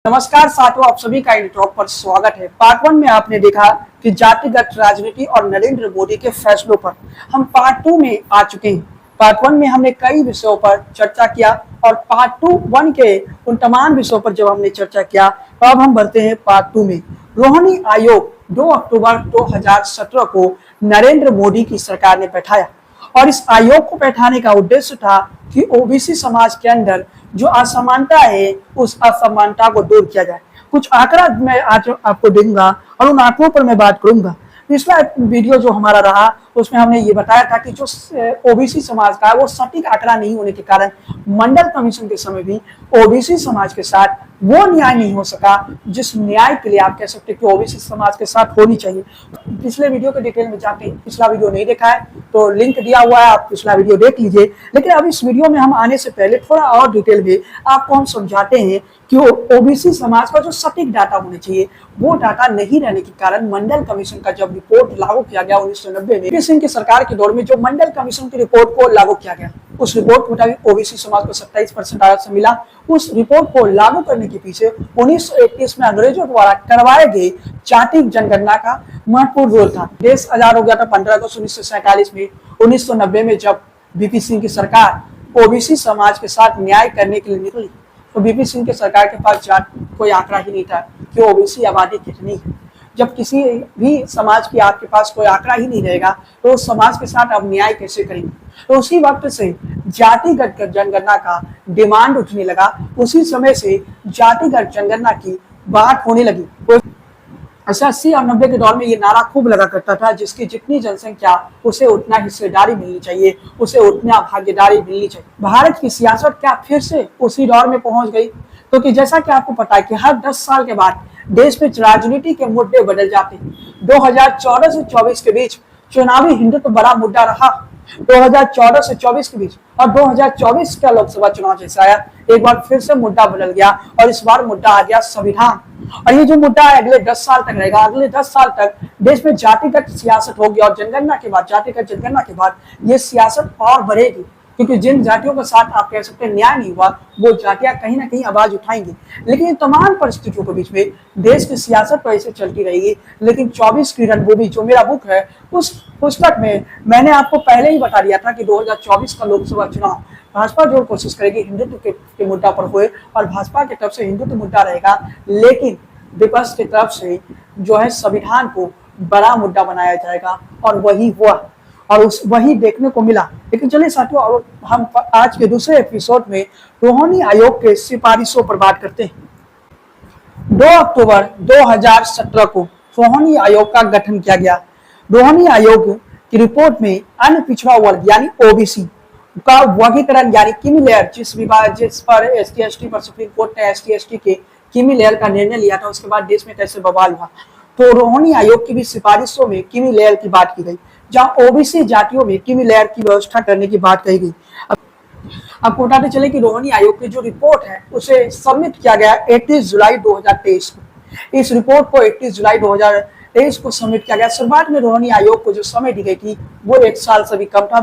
नमस्कार साथियों, आप सभी का टॉक पर स्वागत है। पार्ट 1 में आपने देखा कि जातिगत राजनीति और नरेंद्र मोदी के फैसलों पर। हम पार्ट 2 में आ चुके हैं। पार्ट 1 में हमने कई विषयों पर चर्चा किया और पार्ट 1 के उन तमाम विषयों पर जब हमने चर्चा किया तो अब हम बढ़ते हैं पार्ट 2 में। रोहिणी आयोग 2 अक्टूबर 2017 को नरेंद्र मोदी की सरकार ने बैठाया और इस आयोग को बैठाने का उद्देश्य था कि ओबीसी समाज के अंदर जो असमानता है उस असमानता को दूर किया जाए। कुछ आंकड़ा मैं आज आपको दूंगा और उन आंकड़ों पर मैं बात करूंगा। पिछला वीडियो जो हमारा रहा उसमें हमने ये बताया था कि जो ओबीसी समाज का है वो सटीक आंकड़ा नहीं होने के कारण मंडल कमीशन के समय भी ओबीसी समाज के साथ वो न्याय नहीं हो सका जिस न्याय के लिए आप कह सकते हैं कि ओबीसी समाज के साथ होनी चाहिए। पिछले वीडियो के डिटेल में जाते हैं, पिछला वीडियो नहीं देखा है तो लिंक दिया हुआ है, आप पिछला वीडियो देख लीजिए। लेकिन अब इस वीडियो में हम आने से पहले थोड़ा और डिटेल में आपको हम समझाते हैं कि ओबीसी समाज का जो सटीक डाटा होना चाहिए वो डाटा नहीं रहने के कारण मंडल कमीशन का जब रिपोर्ट लागू किया गया 1990 में, सिंह की सरकार के दौर में जो मंडल कमीशन की रिपोर्ट को लागू किया गया उस रिपोर्ट के मुताबिक ओबीसी समाज को 27% आरक्षण मिला। उस रिपोर्ट को लागू करने के पीछे 1931 में अंग्रेजों द्वारा करवाए गए जाति जनगणना का महत्वपूर्ण रोल था। देश आजाद हो गया था 15 अगस्त 1947 में। 1990 में जब बीपी सिंह की सरकार ओबीसी समाज के साथ न्याय करने के लिए निकली तो बीपी सिंह की सरकार के पास कोई आंकड़ा ही नहीं था कि ओबीसी आबादी कितनी है। जब किसी भी समाज की आपके पास कोई आंकड़ा ही नहीं रहेगा तो उस समाज के साथ आप न्याय कैसे करेंगे। तो उसी वक्त से जातिगत जनगणना का डिमांड उठने लगा। उसी समय से जातिगत जनगणना की बात होने लगी। 80 और 90 के दौर में ये नारा खूब लगा करता था, जिसकी जितनी जनसंख्या उसे उतना हिस्सेदारी मिलनी चाहिए, उसे उतना भागीदारी मिलनी चाहिए। भारत की सियासत क्या फिर से उसी दौर में पहुंच गई? क्योंकि जैसा कि आपको पता है कि हर 10 साल के बाद देश में राजनीति के मुद्दे बदल जाते हैं। 2014 से 24 के बीच चुनावी हिंदुत्व बड़ा मुद्दा रहा। 2014 से 24 के बीच और 2024 का लोकसभा चुनाव जैसा आया, एक बार फिर से मुद्दा बदल गया और इस बार मुद्दा आ गया संविधान। और ये जो मुद्दा है अगले 10 साल तक रहेगा। अगले 10 साल तक देश में जातिगत सियासत होगी और जनगणना के बाद, जातिगत जनगणना के बाद ये सियासत और बढ़ेगी, क्योंकि जिन जातियों के साथ आप कह सकते हैं न्याय नहीं हुआ वो जातियां कहीं ना कहीं आवाज उठाएंगी। लेकिन इन तमाम परिस्थितियों के बीच में देश की सियासत तो ऐसे चलती रहेगी। लेकिन 24 की रणभूमि जो मेरा बुक है उस पुस्तक में मैंने आपको पहले ही बता दिया था कि 2024 का लोकसभा चुनाव भाजपा जो कोशिश करेगी हिंदुत्व के मुद्दा पर हुए और भाजपा की तरफ से हिंदुत्व मुद्दा रहेगा, लेकिन विपक्ष की तरफ से जो है संविधान को बड़ा मुद्दा बनाया जाएगा और वही हुआ और वही देखने को मिला। लेकिन चलिए साथियों, हम आज के दूसरे एपिसोड में रोहिणी आयोग के सिफारिशों पर बात करते हैं। 2 अक्टूबर 2017 को रोहिणी आयोग का गठन किया गया। रोहिणी आयोग की रिपोर्ट में अन्य पिछड़ा वर्ग यानी ओबीसी का वर्गीकरण यानी कीमी लेयर, जिस पर ST/ST पर सुप्रीम कोर्ट ने ST/ST के कीमी लेयर का निर्णय लिया था, उसके बाद देश में कैसे बवाल हुआ। तो रोहिणी आयोग की भी सिफारिशों में कीमी लेयर की बात की गई, जहां ओबीसी जातियों में कीमी लेयर की व्यवस्था करने की बात कही गई। अब बताते चले कि रोहिणी आयोग की जो रिपोर्ट है उसे सबमिट किया गया 31 जुलाई 2023 को। इस रिपोर्ट को 31 जुलाई 2023 को सबमिट किया गया। शुरुआत में रोहिणी आयोग को जो समय दी गई थी वो 1 साल से भी कम था।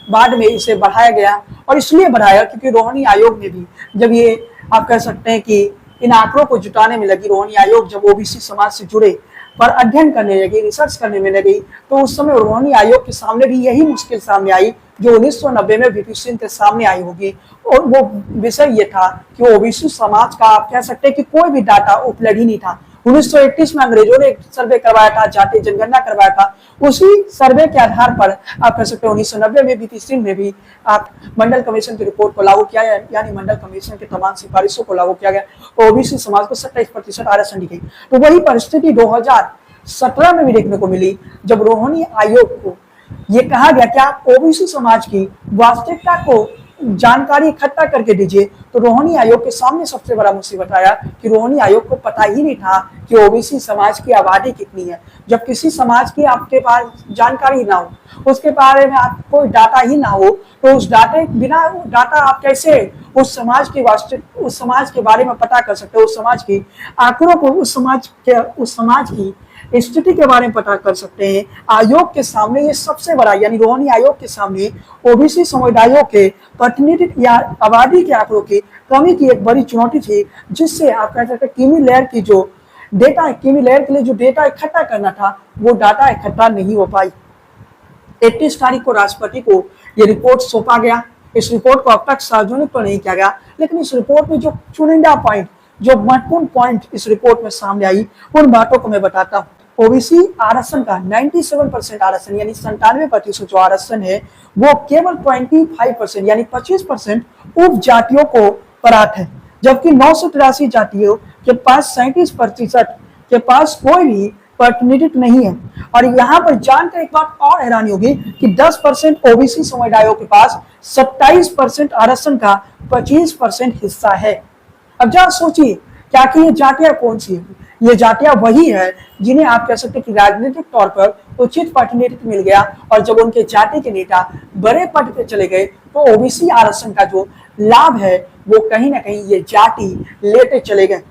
बाद में इसे बढ़ाया गया और इसलिए बढ़ाया क्योंकि रोहिणी आयोग ने भी जब ये आप कह सकते हैं कि इन आंकड़ों को जुटाने में लगी, रोहिणी आयोग जब ओबीसी समाज से जुड़े पर अध्ययन करने लगी, रिसर्च करने में लगी, तो उस समय रोहिणी आयोग के सामने भी यही मुश्किल सामने आई जो 1990 में बीपी सिंह के सामने आई होगी। और वो विषय ये था कि ओबीसी समाज का आप कह सकते हैं कि कोई भी डाटा उपलब्ध ही नहीं था। 1931 में अंग्रेजों ने एक सर्वे करवाया था, जातीय जनगणना करवाया था। उसी सर्वे के आधार पर आप कह सकते हैं 1990 में बीपी सिंह ने भी आप मंडल कमीशन की रिपोर्ट को लागू किया, यानी मंडल कमीशन के तमाम सिफारिशों को लागू किया गया। ओबीसी समाज को 27% आरक्षण दी गई। तो वही परिस्थिति 2017 में भी देखने को मिली जब रोहिणी आयोग को ये कहा गया कि आप ओबीसी समाज की वास्तविकता को जानकारी इकट्ठा करके दीजिए। तो रोहिणी आयोग के सामने सबसे बड़ा मुसीबत आया कि रोहिणी आयोग को पता ही नहीं था कि ओबीसी समाज की आबादी कितनी है। जब किसी समाज की आपके पास जानकारी ना हो, उसके बारे में आप कोई डाटा ही ना हो, तो उस डाटे बिना डाटा आप कैसे उस समाज की वास्तविक उस समाज के बारे में पता कर सकते हो, उस समाज की आंकड़ों को उस समाज की स्थिति के बारे में पता कर सकते हैं। आयोग के सामने ये सबसे बड़ा यानी रोहिणी आयोग के सामने ओबीसी समुदायों के प्रतिनिधित्व या आबादी के आंकड़ों की कमी की एक बड़ी चुनौती थी, जिससे आप कह सकते हैं क्रीमी लेयर की जो डेटा है, क्रीमी लेयर के लिए जो डेटा इकट्ठा करना था वो डाटा इकट्ठा नहीं हो पाई। 31 तारीख को राष्ट्रपति को ये रिपोर्ट सौंपा गया। इस रिपोर्ट को अब तक सार्वजनिक तो नहीं किया गया, लेकिन इस रिपोर्ट में जो चुनिंदा पॉइंट, जो महत्वपूर्ण पॉइंट इस रिपोर्ट में सामने आई, उन बातों को मैं बताता हूँ। ओबीसी आरक्षण का 97% आरक्षण यानी 97% जो आरक्षण है वो केवल 25% यानी 25% उप जातियों को प्राप्त है, जबकि 983 जातियों के पास 37% के पास कोई भी प्रतिनिधित्व नहीं है। और यहाँ पर जानकर एक बात और हैरानी होगी कि 10% ओबीसी समुदायों के पास 27% आरक्षण का 25% हिस्सा है। अब जरा सोचिए, क्या कि ये जातियां कौन सी है? ये जातियां वही है जिन्हें आप कह सकते हैं कि राजनीतिक तौर पर उचित प्रतिनिधित्व मिल गया, और जब उनके जाति के नेता बड़े पद पे चले गए तो ओबीसी आरक्षण का जो लाभ है वो कहीं ना कहीं ये जाति लेते चले गए।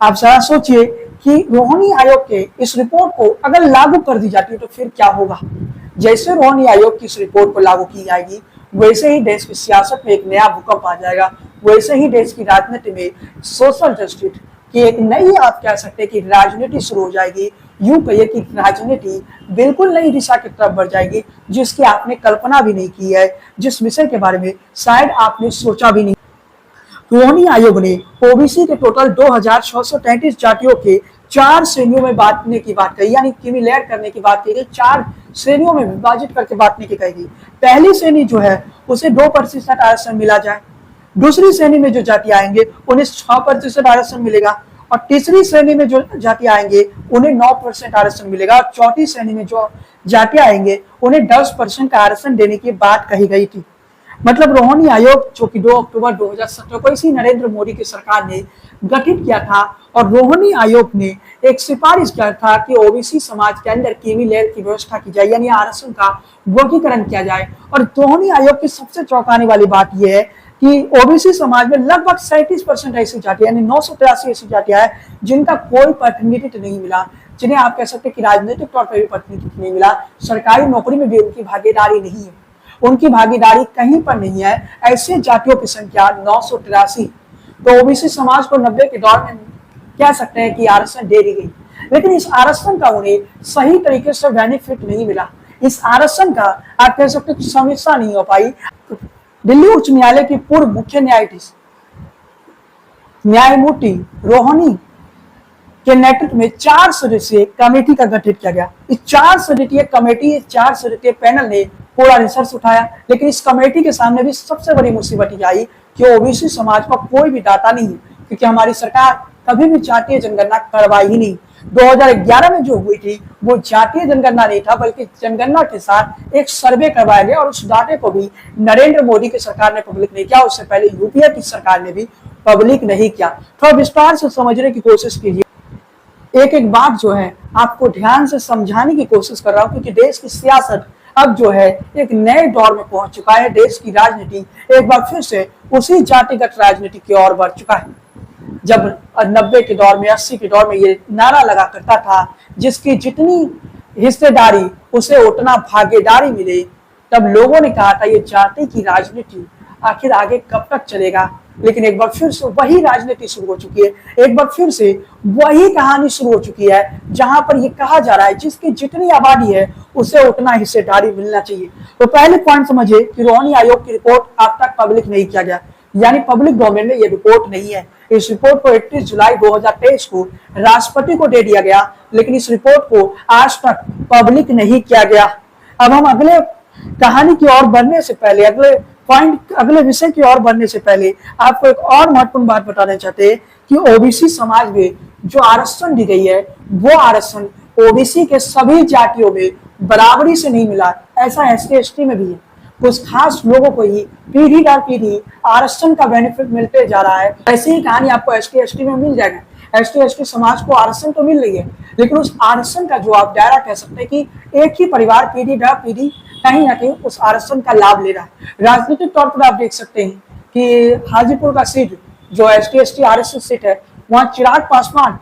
आप जरा सोचिए कि रोहिणी आयोग के इस रिपोर्ट को अगर लागू कर दी जाती है तो फिर क्या होगा। जैसे रोहिणी आयोग की इस रिपोर्ट को लागू की जाएगी, वैसे ही देश की सियासत में एक नया भूकंप आ जाएगा, वैसे ही देश की राजनीति में सोशल जस्टिस की एक नई, आप कह सकते हैं कि राजनीति शुरू हो जाएगी। यूं कहिए कि राजनीति बिल्कुल नई दिशा की तरफ बढ़ जाएगी, जिसकी आपने कल्पना भी नहीं की है, जिस विषय के बारे में शायद आपने सोचा भी नहीं। रोहिणी आयोग ने ओबीसी के टोटल 2633 जातियों के 4 श्रेणियों में बांटने की बात कही, यानी क्रीमी लेयर करने की बात कही गई, 4 श्रेणियों में विभाजित करके बांटने की कही गई। पहली श्रेणी जो है उसे 2% आरक्षण मिला जाए, दूसरी श्रेणी में जो जाति आएंगे उन्हें 6% आरक्षण मिलेगा, और तीसरी श्रेणी में जो जाति आएंगे उन्हें 9% आरक्षण मिलेगा, और चौथी श्रेणी में जो जाति आएंगे उन्हें 10% का आरक्षण देने की बात कही गई थी। मतलब रोहिणी आयोग जो कि 2 अक्टूबर 2017 को इसी नरेंद्र मोदी की सरकार ने गठित किया था, और रोहिणी आयोग ने एक सिफारिश किया था कि ओबीसी समाज के अंदर क्रीमी लेयर की व्यवस्था की जाए, यानी आरक्षण का वर्गीकरण किया जाए। और रोहिणी आयोग की सबसे चौंकाने वाली बात यह है कि ओबीसी समाज में लगभग 37% ऐसी जातियां यानी 983 ऐसी जातियां हैं जिनका कोई प्रतिनिधित्व नहीं मिला, जिन्हें आप कह सकते हैं कि राजनीतिक तौर पर भी प्रतिनिधित्व नहीं मिला, सरकारी नौकरी में भी उनकी भागीदारी नहीं है, उनकी भागीदारी कहीं पर नहीं है। ऐसे जातियों की संख्या 983। तो ओबीसी समाज को 90 के दौर में कह सकते हैं कि आरक्षण दे दी गई, लेकिन इस आरक्षण का उन्हें सही तरीके से बेनिफिट नहीं मिला। इस आरक्षण का आप कह सकते हैं कि समीक्षा नहीं हो पाई। दिल्ली उच्च न्यायालय की पूर्व मुख्य न्यायाधीश न्यायमूर्ति रोहिणी के नेतृत्व में 4 सदस्यीय कमेटी का गठन किया गया। इस 4 सदस्यीय कमेटी, 4 सदस्यीय पैनल ने पूरा रिसर्च उठाया, लेकिन इस कमेटी के सामने भी सबसे बड़ी मुसीबत ये आई कि ओबीसी समाज का कोई भी डाटा नहीं है, क्योंकि हमारी सरकार कभी भी जातीय जनगणना करवाई ही नहीं। 2011 में जो हुई थी वो जातीय जनगणना नहीं था, बल्कि जनगणना के साथ एक सर्वे करवाया गया, और उस डाटे को भी नरेंद्र मोदी की सरकार ने पब्लिक नहीं किया, उससे पहले यूपीए की सरकार ने भी पब्लिक नहीं किया। थोड़ा विस्तार से समझने की कोशिश कीजिए। एक एक बात जो है आपको ध्यान से समझाने की कोशिश कर रहा हूं, क्योंकि देश की सियासत अब जो है एक नए दौर में पहुंच चुका है। देश की राजनीति एक बार फिर से उसी जातिगत राजनीति की ओर बढ़ चुका है। जब 90 के दौर में, 80 के दौर में ये नारा लगा करता था जिसकी जितनी हिस्सेदारी उसे उतना भागीदारी मिले, तब लोगों ने कहा था ये जाति की राजनीति आखिर आगे कब तक चलेगा। लेकिन एक बार फिर से वही राजनीति शुरू हो चुकी है, एक बार फिर से वही कहानी शुरू हो चुकी है, जहां पर ये कहा जा रहा है जिसकी जितनी आबादी है उसे उतना हिस्सेदारी मिलना चाहिए। तो पहले पॉइंट समझिए कि रोहिणी आयोग की रिपोर्ट अब तक पब्लिक नहीं किया गया, यानी पब्लिक डोमेन में ये रिपोर्ट नहीं है। इस रिपोर्ट को 31 जुलाई 2023 को राष्ट्रपति को दे दिया गया, लेकिन इस रिपोर्ट को आज तक पब्लिक नहीं किया गया। अब हम अगले कहानी की ओर बढ़ने से पहले, अगले विषय की ओर बढ़ने से पहले आपको एक और महत्वपूर्ण बात बताना चाहते हैं कि ओबीसी समाज में जो आरक्षण दी गई है वो आरक्षण ओबीसी के सभी जातियों में बराबरी से नहीं मिला। ऐसा एसटी एसटी में भी है, कुछ खास लोगों को ही पीढ़ी दर पीढ़ी आरक्षण का बेनिफिट मिलते जा रहा है। ऐसी ही कहानी आपको एसटी एसटी में मिल जाएगा। एसटी एसटी समाज को आरक्षण तो मिल रही है, लेकिन उस आरक्षण का जो आप दायरा कह सकते हैं कि एक ही परिवार पीढ़ी दर पीढ़ी कहीं ना कहीं उस आरक्षण का लाभ ले रहा है। राजनीतिक तौर पर आप देख सकते हैं कि हाजीपुर का सीट जो एसटी एसटी आरक्षित सीट है, वहां चिराग पासवान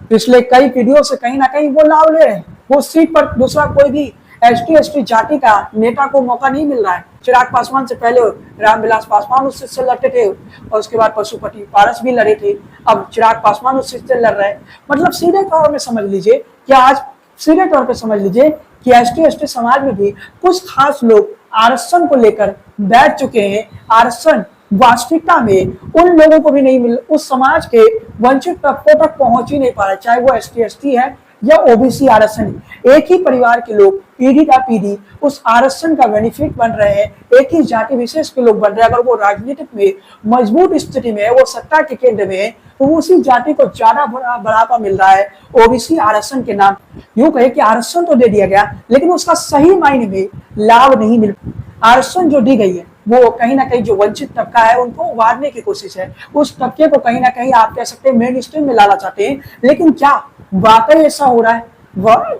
पिछले कई पीढ़ियों से कहीं ना कहीं वो लाभ ले रहे हैं। वो सीट पर दूसरा कोई भी एसटी एसटी जाति का नेता को मौका नहीं मिल रहा है। चिराग पासवान से पहले रामविलास पासवान उस सीट से लड़ते थे और उसके बाद पशुपति पारस भी लड़े थे। अब चिराग पासवान उस सीट से लड़ रहे हैं। मतलब सीधे तौर में समझ लीजिए कि आज सीधे तौर पे समझ लीजिए कि एसटी एसटी समाज में भी कुछ खास लोग आरक्षण को लेकर बैठ चुके हैं। आरक्षण वास्तविकता में उन लोगों को भी नहीं मिल, उस समाज के वंचित तबकों तक पहुंच ही नहीं पा रहे, चाहे वो एसटी एसटी है या ओबीसी आरक्षण। एक ही परिवार के लोग पीढ़ी का पीढ़ी उस आरक्षण का बेनिफिट बन रहे हैं, एक ही जाति विशेष के लोग बन रहे हैं। अगर वो राजनीतिक में मजबूत स्थिति में है, वो सत्ता के केंद्र में है, तो उसी जाति को ज्यादा बढ़ावा मिल रहा है ओबीसी आरक्षण के नाम। यूं कहे कि आरक्षण तो दे दिया गया लेकिन उसका सही मायने में लाभ नहीं मिल। आरक्षण जो दी गई है वो कहीं ना कहीं जो वंचित तबका है उनको उबारने की कोशिश है। उस तबके को कहीं ना कहीं आप कह सकते हैं मेन स्ट्रीम में लाना चाहते हैं, लेकिन क्या वाकई ऐसा हो रहा है?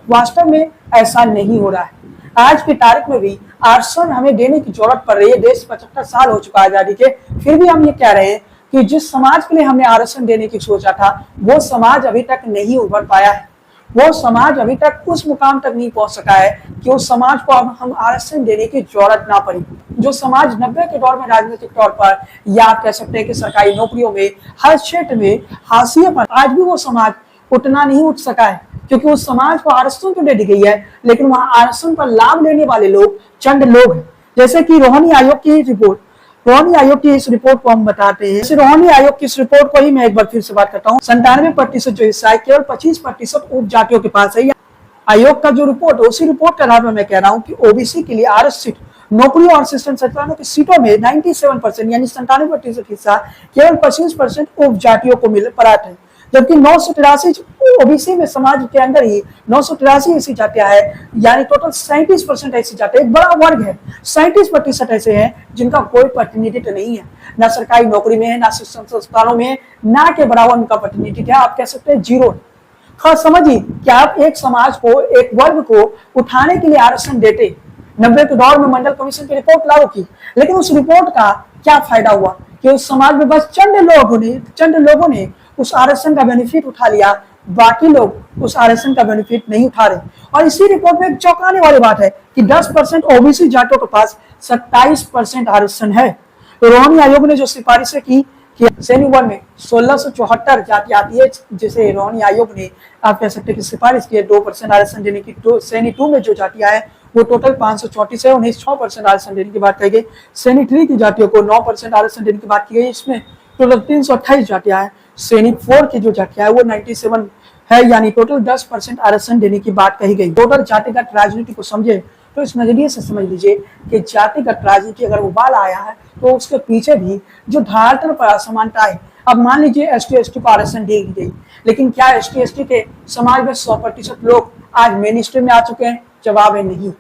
वास्तव में ऐसा नहीं हो रहा है। आज की तारीख में भी आरक्षण हमें देने की जरूरत पड़ रही है। देश 75 साल हो चुका है आजादी के, फिर भी हम ये कह रहे हैं कि जिस समाज के लिए हमने आरक्षण देने की सोचा था वो समाज अभी तक नहीं उभर पाया है। वो समाज अभी तक उस मुकाम तक नहीं पहुंच सका है कि उस समाज को अब हम आरक्षण देने की जरूरत ना पड़ी। जो समाज 90 के दौर में राजनीतिक तौर पर या आप कह सकते हैं कि सरकारी नौकरियों में हर क्षेत्र में हाशिए पर, आज भी वो समाज उतना नहीं उठ सका है क्योंकि उस समाज को आरक्षण तो दे दी गई है लेकिन वहां आरक्षण पर लाभ लेने वाले लोग चंद लोग हैं। जैसे कि रोहिणी आयोग की रिपोर्ट, रोहिणी आयोग की इस रिपोर्ट को हम बताते हैं। जैसे रोहिणी आयोग की इस रिपोर्ट को ही मैं एक बार फिर से बात करता हूँ। 97% जो हिस्सा है केवल 25% उप जातियों के पास है। आयोग का जो रिपोर्ट है उसी रिपोर्ट के आधार पर मैं कह रहा हूँ कि ओबीसी के लिए आरक्षित नौकरी और शिक्षण संस्थानों की सीटों में 97% यानी 97% हिस्सा केवल 25% उप जातियों को मिल प्राप्त है, जबकि 983 ओबीसी में समाज के अंदर ही 983 ऐसी जातियां हैं, यानी टोटल 37% ऐसी जातियां, एक बड़ा वर्ग है। 37% ऐसे हैं जिनका कोई प्रतिनिधित्व नहीं है, ना सरकारी नौकरी में है, ना शिक्षण संस्थानों में, ना के बराबर उनका प्रतिनिधित्व है। आप कह सकते हैं जीरो। खास समझिए कि आप एक समाज को, एक वर्ग को उठाने के लिए आरक्षण देते, 90 के दौर में मंडल कमीशन की रिपोर्ट लागू की, लेकिन उस रिपोर्ट का क्या फायदा हुआ कि उस समाज में बस चंद लोगों ने उस आरक्षण का बेनिफिट उठा लिया, बाकी लोग उस आरक्षण का बेनिफिट नहीं उठा रहे। और इसी रिपोर्ट में एक चौंकाने वाली बात है कि 10% ओबीसी जातियों के पास 27% आरक्षण है। तो रोहिणी आयोग ने जो सिफारिशें की कि श्रेणी 1 में 1674 जाति आती है, जिसे रोहिणी आयोग ने आप कह सकते हैं कि सिफारिश की है 2% आरक्षण देने की। तो श्रेणी 2 में जो जातियां है वो टोटल 534 है, उन्हें 6% आरक्षण देने की बात कही गई। श्रेणी 3 की जातियों को 9% आरक्षण देने की बात की गई, इसमें टोटल 328 जातियां हैं। श्रेणी 4 की जो जातियां है वो 97 है, यानी टोटल 10% आरक्षण देने की बात कही गई। टोटल जातिगत राजनीति को समझे तो इस नजरिए से समझ लीजिए कि जातिगत राजनीति अगर उबाल आया है तो उसके पीछे भी जो धरातल पर असमानता है। अब मान लीजिए एसटी एसटी को आरक्षण दी गई, लेकिन क्या एसटी एसटी के समाज में 100% लोग आज मेन स्ट्रीम में आ चुके हैं? जवाब है नहीं।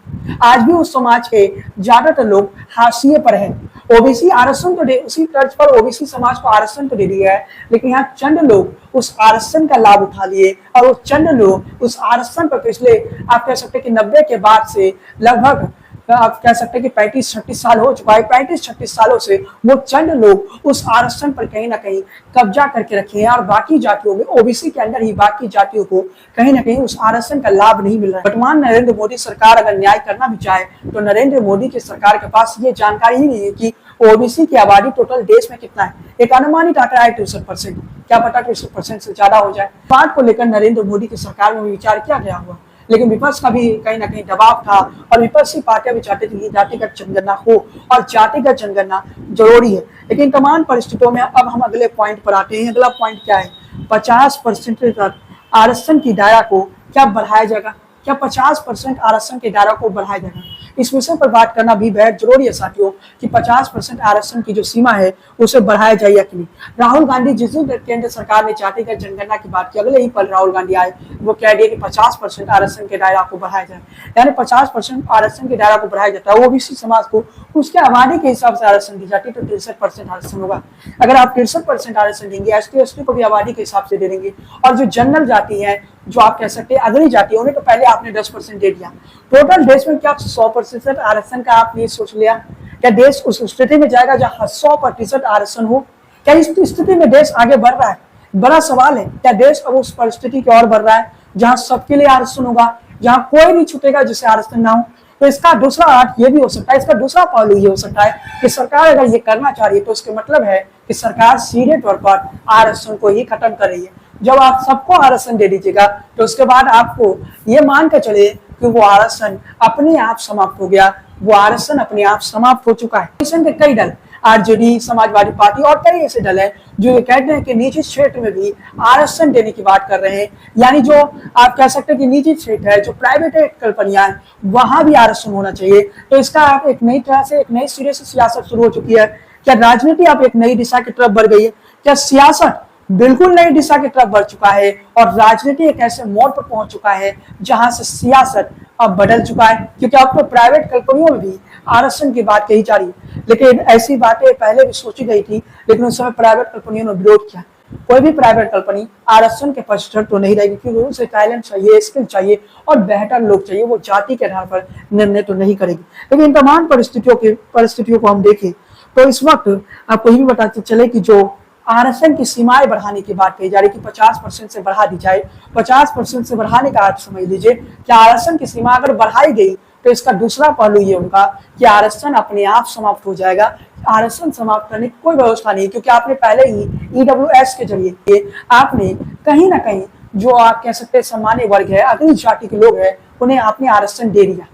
आज भी उस समाज के ज्यादातर लोग हाशिए पर हैं। ओबीसी आरक्षण तो दे, उसी तर्ज पर ओबीसी समाज को आरक्षण तो दे दिया है, लेकिन यहाँ चंद लोग उस आरक्षण का लाभ उठा लिए और वो चंद लोग उस आरक्षण पर पिछले आप कह सकते हैं कि 90 के बाद से लगभग आप कह सकते हैं कि 35-36 साल हो चुका है। 35-36 सालों से वो चंद लोग उस आरक्षण पर कहीं ना कहीं कब्जा करके रखे हैं और बाकी जातियों में, ओबीसी के अंदर ही बाकी जातियों को कहीं ना कहीं उस आरक्षण का लाभ नहीं मिल रहा है। वर्तमान नरेंद्र मोदी सरकार अगर न्याय करना भी चाहे तो नरेंद्र मोदी की सरकार के पास ये जानकारी ही नहीं है कि ओबीसी की आबादी टोटल देश में कितना है। एक अनुमानित आंकड़ा है 63%, क्या पता 63% से ज्यादा हो जाए। बात को लेकर नरेंद्र मोदी की सरकार में विचार किया गया हुआ, लेकिन विपक्ष का भी कहीं ना कहीं दबाव था और विपक्षी पार्टियां भी चाहती थी कि जातिगत जनगणना हो और जातिगत जनगणना जरूरी है। लेकिन तमाम परिस्थितियों में अब हम अगले पॉइंट पर आते हैं। अगला पॉइंट क्या है? 50% तक आरक्षण की दायरा को क्या बढ़ाया जाएगा? क्या 50% आरक्षण के दायरा को बढ़ाया जाएगा? इस विषय पर बात करना भी बेहद जरूरी है साथियों कि 50% आरक्षण की जो सीमा है उसे बढ़ाया जाए या कि नहीं। राहुल गांधी जिस दिन केंद्र सरकार ने जातिगत जनगणना की बात की, अगले ही पल राहुल गांधी आए, वो कह दिए कि 50% आरक्षण के दायरा को बढ़ाया जाए, यानी 50% आरक्षण के दायरा को बढ़ाया जाता है। ओबीसी समाज को उसके आबादी के हिसाब से आरक्षण दी जाती है तो 63% आरक्षण होगा। अगर आप 63% आरक्षण देंगे, एसटी एसटी को भी आबादी के हिसाब से दे देंगे, और जो जनरल जाति है, जो आप कह सकते हैं अगली जाति, उन्हें तो पहले आपने 10% दे दिया। टोटल देश में क्या 100% आरक्षण का आपने सोच लिया? क्या देश उस स्थिति में जाएगा जहां 100% आरक्षण हो? क्या इस स्थिति में देश आगे बढ़ रहा है? बड़ा सवाल है। क्या देश अब उस परिस्थिति की ओर बढ़ रहा है जहां सबके लिए आरक्षण होगा, जहां कोई नहीं छूटेगा जिसे आरक्षण ना हो। तो इसका दूसरा अर्थ ये भी हो सकता है, इसका दूसरा पहलू ये हो सकता है कि सरकार अगर ये करना चाह रही है तो उसके मतलब है कि सरकार सीधे तौर पर आरक्षण को ही खत्म कर रही है। जब आप सबको आरक्षण दे दीजिएगा तो उसके बाद आपको ये मान कर चले कि वो आरक्षण अपने आप समाप्त हो गया, वो आरक्षण अपने आप समाप्त हो चुका है। के कई दल, आरजेडी, समाजवादी पार्टी और कई ऐसे दल हैं जो ये कहते हैं कि निजी क्षेत्र में भी आरक्षण देने की बात कर रहे हैं। यानी जो आप कह सकते हैं कि निजी क्षेत्र है, जो प्राइवेट कंपनियां हैं, वहां भी आरक्षण होना चाहिए। तो इसका आप एक नई तरह से, एक नई सिरे से सियासत शुरू हो चुकी है। क्या राजनीति अब एक नई दिशा की तरफ बढ़ गई है? क्या सियासत बिल्कुल नई दिशा की तरफ बढ़ चुका है और राजनीति एक ऐसे मोड़ पर पहुंच चुका है जहां से सियासत अब बदल चुका है? क्योंकि अब तो प्राइवेट कंपनियों में भी आरक्षण की बात कही जा रही है, लेकिन ऐसी बातें पहले भी सोची गई थी, लेकिन उस समय प्राइवेट कंपनियों ने विरोध किया। कोई भी प्राइवेट कंपनी आरक्षण के पक्षधर तो नहीं रहेगी, क्योंकि उसे टैलेंट चाहिए, स्किल चाहिए और बेहतर लोग चाहिए। वो जाति के आधार पर निर्णय तो नहीं करेगी। लेकिन इन तमाम परिस्थितियों को हम देखें तो इस वक्त आपको ये भी बताते चले कि जो आरक्षण की सीमाएं बढ़ाने की बात कही जा रही है कि 50% से बढ़ा दी जाए। 50% से बढ़ाने का अर्थ समझ लीजिए कि आरक्षण की सीमा अगर बढ़ाई गई तो इसका दूसरा पहलू ये होगा कि आरक्षण अपने आप समाप्त हो जाएगा। आरक्षण समाप्त करने की कोई व्यवस्था नहीं, क्योंकि आपने पहले ही ईडब्ल्यूएस के जरिए आपने कहीं ना कहीं जो आप कह सकते हैं सामान्य वर्ग है, अगली जाति के लोग हैं, उन्हें आपने आरक्षण दे दिया।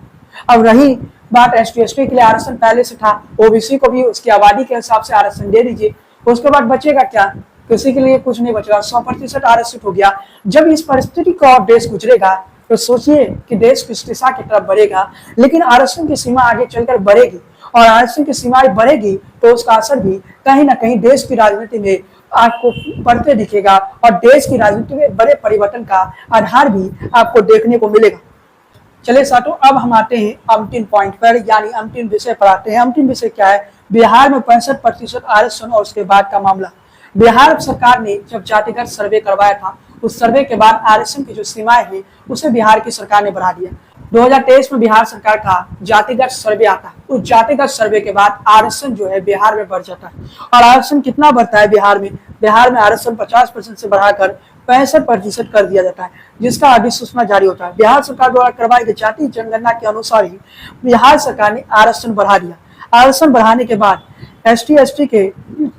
अब रही बात एसटी एसटी के लिए आरक्षण पहले से था, ओबीसी को भी उसकी आबादी के हिसाब से आरक्षण दे दीजिए। उसके बाद बचेगा क्या? किसी के लिए कुछ नहीं बचेगा, 100% आरक्षित हो गया। जब इस परिस्थिति को और देश गुजरेगा तो सोचिए कि देश किस दिशा की तरफ बढ़ेगा। लेकिन आरक्षण की सीमा आगे चलकर बढ़ेगी और आरक्षण की सीमाएं बढ़ेगी तो उसका असर भी कहीं ना कहीं देश की राजनीति में आपको पड़ते दिखेगा और देश की राजनीति में बड़े परिवर्तन का आधार भी आपको देखने को मिलेगा। चलिए साथियों, अब हम आते हैं अंतिम पॉइंट पर, यानी अंतिम विषय पर आते हैं। अंतिम विषय क्या है? बिहार में 65% आरक्षण और उसके बाद का मामला। बिहार सरकार ने जब जातिगत सर्वे करवाया था, उस सर्वे के बाद आरक्षण की जो सीमाएं हैं उसे बिहार की सरकार ने बढ़ा दिया। 2023 में बिहार सरकार का जातिगत सर्वे आता है। उस जातिगत सर्वे के बाद आरक्षण जो है बिहार में बढ़ जाता है। और आरक्षण कितना बढ़ता है बिहार में? बिहार में आरक्षण 50% से बढ़ाकर 65% कर दिया जाता है, जिसका अधिसूचना जारी होता है। बिहार सरकार द्वारा करवाई गई जाति जनगणना के अनुसार ही बिहार सरकार ने आरक्षण बढ़ा दिया। आरक्षण बढ़ाने के बाद एसटी एसटी के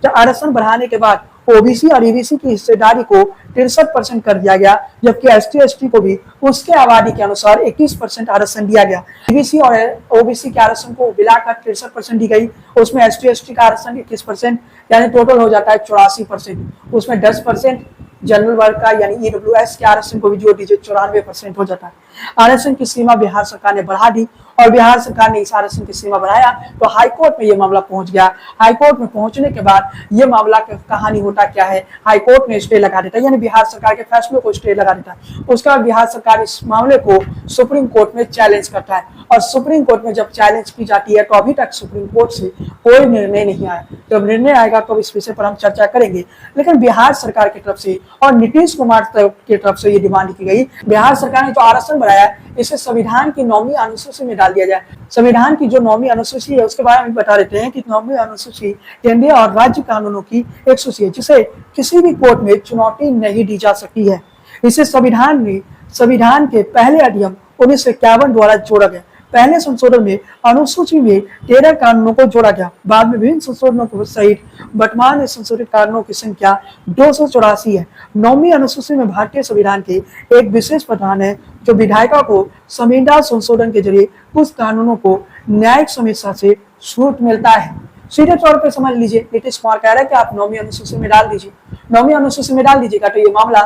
आरक्षण बढ़ाने के बाद ओबीसी और ईबीसी की हिस्सेदारी को 63% कर दिया गया, जबकि एसटी एसटी को भी उसके आबादी के अनुसार 21% आरक्षण दिया गया। ईबीसी और ओबीसी के आरक्षण को मिलाकर 63% दी गई। उसमें एसटी एसटी का आरक्षण 21%, यानी टोटल हो जाता है 84%। उसमें 10% जनरल वर्ग का यानी ईडब्ल्यूएस के आरक्षण को भी जोड़ दीजिए, 94% हो जाता है। आरक्षण की सीमा बिहार सरकार ने बढ़ा दी और बिहार सरकार ने इस आरक्षण की सीमा बढ़ाया तो हाईकोर्ट में ये मामला पहुंच गया। हाईकोर्ट में पहुंचने के बाद ये मामला की कहानी होता क्या है? हाईकोर्ट ने स्टे लगा देता है, यानी बिहार सरकार के फैसले को स्टे लगा देता है। उसके बाद बिहार सरकार इस मामले को सुप्रीम कोर्ट में चैलेंज करता है और सुप्रीम कोर्ट में जब चैलेंज की जाती है तो अभी तक सुप्रीम कोर्ट से कोई निर्णय नहीं आया। जब निर्णय आएगा तो इस विषय पर हम चर्चा करेंगे। लेकिन बिहार सरकार की तरफ से और नीतीश कुमार की तरफ से ये डिमांड की गई, बिहार सरकार ने जो आरक्षण बढ़ाया इसे संविधान की 9वीं अनुसूची में डाल दिया जाए। संविधान की जो 9वीं अनुसूची है उसके बारे में बता देते हैं कि 9वीं अनुसूची केंद्रीय और राज्य कानूनों की एक सूची है जिसे किसी भी कोर्ट में चुनौती नहीं दी जा सकती है। इसे संविधान के पहले अधिनियम 1951 द्वारा जोड़ा गया। पहले संशोधन में अनुसूची में 13 कानूनों को जोड़ा गया। बाद में विभिन्न संशोधनों को सहित वर्तमान में संशोधित कानूनों की संख्या 284 है। 9वीं अनुसूची में भारतीय संविधान के एक विशेष प्रावधान है जो विधायिका को संविधान संशोधन के जरिए कुछ कानूनों को न्यायिक समीक्षा से छूट मिलता है। सीधे तौर पर समझ लीजिए, नीतीश कुमार कह रहे हैं कि आप 9वीं अनुसूची में डाल दीजिए। 9वीं अनुसूची में डाल दीजिएगा तो ये मामला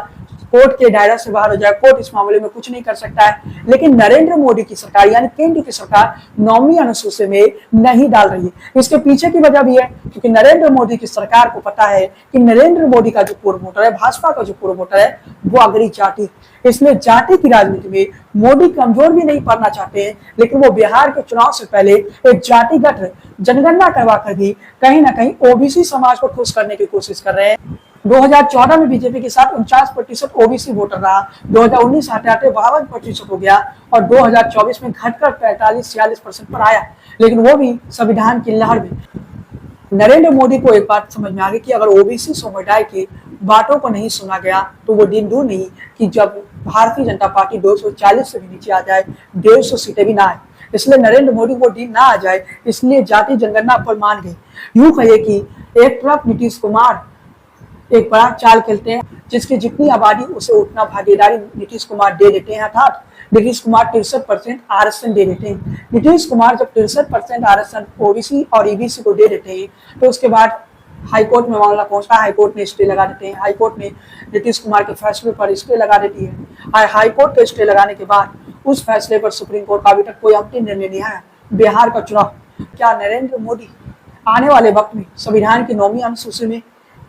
कोर्ट के दायरे से बाहर हो जाए। कोर्ट इस मामले में कुछ नहीं कर सकता है। लेकिन नरेंद्र मोदी की सरकार यानी केंद्र की सरकार 9वीं अनुसूची में नहीं डाल रही है। इसके पीछे की वजह भी है क्योंकि नरेंद्र मोदी की सरकार को पता है कि नरेंद्र मोदी का जो कोर वोटर है, भाजपा का जो कोर वोटर है, वो अगली जाति, इसलिए जाति की राजनीति में मोदी कमजोर भी नहीं पड़ना चाहते हैं। लेकिन वो बिहार के चुनाव से पहले एक जातिगत जनगणना करवा कर भी कहीं ना कहीं ओबीसी समाज को खुश करने की कोशिश कर रहे हैं। 2014 में बीजेपी के साथ 49% ओबीसी वोटर रहा। 2019 आते 52% हो गया और 2024 में घटकर 45-46% पर आया। लेकिन वो भी संविधान की लहर में। नरेंद्र मोदी को एक बात समझ में आ गई कि अगर ओबीसी समुदाय की बातों को नहीं सुना गया तो वो दिन दूर नहीं कि जब भारतीय जनता पार्टी 240 से भी नीचे आ जाए, 150 सीटें भी ना आए, इसलिए नरेंद्र मोदी को डील ना आ जाए, इसलिए जाति जनगणना पर मान गए। यूं कहिए कि एक तरफ नीतीश कुमार एक बड़ा चाल खेलते हैं, जिसकी जितनी आबादी उसे उतना भागीदारी नीतीश कुमार दे देते हैं। अर्थात नीतीश कुमार 63% आरक्षण दे देते हैं। नीतीश कुमार जब 63% आरक्षण ओबीसी और ईबीसी को दे देते हैं तो उसके बाद हाईकोर्ट में मामला पहुंचता है, हाईकोर्ट ने स्टे लगा देते हैं। हाईकोर्ट ने नीतीश कुमार के फैसले पर स्टे लगा देती है। हाईकोर्ट के स्टे लगाने के बाद उस फैसले पर सुप्रीम कोर्ट का अभी तक कोई अंतिम निर्णय नहीं आया। बिहार का चुनाव, क्या नरेंद्र मोदी आने वाले वक्त में संविधान की 9वीं अनुसूची में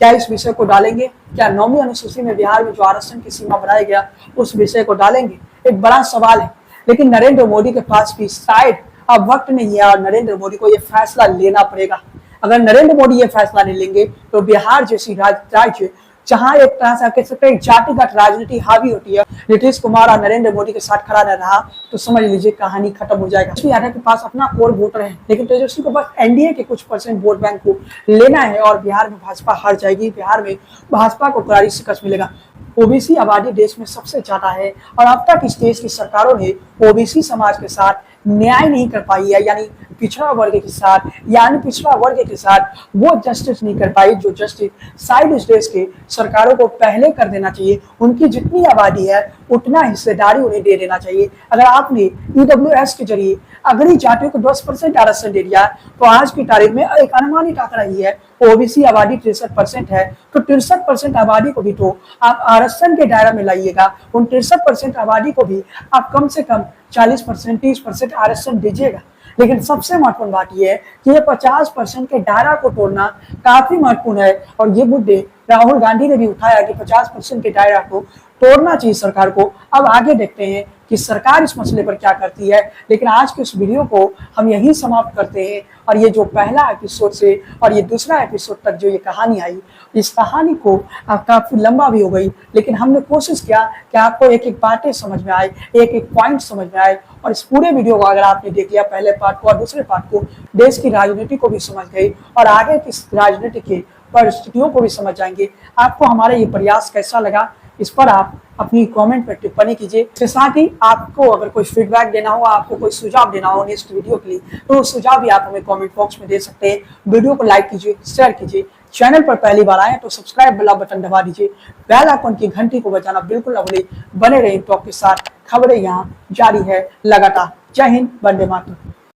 क्या इस विषय को डालेंगे? क्या 9वीं अनुसूची में बिहार में जो आरक्षण की सीमा बनाया गया उस विषय को डालेंगे? एक बड़ा सवाल है। लेकिन नरेंद्र मोदी के पास भी शायद अब वक्त नहीं है और नरेंद्र मोदी को यह फैसला लेना पड़ेगा। अगर नरेंद्र मोदी ये फैसला नहीं लेंगे तो बिहार जैसी राज्य जहां एक तरह से कह सकते हैं जातिगत राजनीति हावी होती है, नीतीश कुमार और नरेंद्र मोदी के साथ खड़ा न रहा तो समझ लीजिए कहानी खत्म हो जाएगा। तेजस्वी यादव के पास अपना कोर वोटर है, लेकिन तेजस्वी को बस एनडीए के कुछ परसेंट वोट बैंक को लेना है और बिहार में भाजपा हार जाएगी। बिहार में भाजपा को करारी शिकस्त मिलेगा। ओबीसी आबादी देश में सबसे ज्यादा है और अब तक इस देश की सरकारों ने ओबीसी समाज के साथ न्याय नहीं कर पाई है, यानी पिछड़ा वर्ग के साथ, यानी पिछड़ा वर्ग के साथ वो जस्टिस नहीं कर पाई जो जस्टिस शायद इस देश के सरकारों को पहले कर देना चाहिए। उनकी जितनी आबादी है उतना हिस्सेदारी उन्हें दे देना चाहिए। अगर आपने ईडब्ल्यूएस के जरिए अगली जातियों को 10% आरक्षण दे दिया तो आज की तारीख में एक अनुमानित आंकड़ा ही है, ओबीसी आबादी 63% है, तो 63% आबादी को भी तो आप आरक्षण के दायरा में लाइएगा। उन 63% आबादी को भी आप कम से कम 40%, 30% आरक्षण दीजिएगा। लेकिन सबसे महत्वपूर्ण बात यह है कि ये 50% के दायरा को तोड़ना काफी महत्वपूर्ण है और ये मुद्दे राहुल गांधी ने भी उठाया कि 50% के दायरा को तोड़ना चाहिए सरकार को। अब आगे देखते हैं कि सरकार इस मसले पर क्या करती है। लेकिन आज के इस वीडियो को हम यहीं समाप्त करते हैं और ये जो पहला एपिसोड से और ये दूसरा एपिसोड तक जो ये कहानी आई, इस कहानी को काफी लंबा भी हो गई, लेकिन हमने कोशिश किया कि आपको एक एक बातें समझ में आए, एक एक पॉइंट समझ में आए। और इस पूरे वीडियो को अगर आपने देख लिया, पहले पार्ट को और दूसरे पार्ट को, देश की राजनीति को भी समझ गए और आगे की राजनीति की परिस्थितियों को भी समझ जाएंगे। आपको हमारा ये प्रयास कैसा लगा, इस पर आप अपनी कमेंट पर टिप्पणी कीजिए। इसके साथ ही आपको अगर कोई फीडबैक देना हो, आपको कोई सुझाव देना हो नेक्स्ट वीडियो के लिए, तो सुझाव भी आप हमें कमेंट बॉक्स में दे सकते हैं। वीडियो को लाइक कीजिए, शेयर कीजिए। चैनल पर पहली बार आए तो सब्सक्राइब वाला बटन दबा दीजिए। बेल आइकन की घंटी को बजाना बिल्कुल न भूलें। बने रहिए टॉप के साथ, खबरें यहाँ जारी है लगातार। जय हिंद, वंदे मातरम।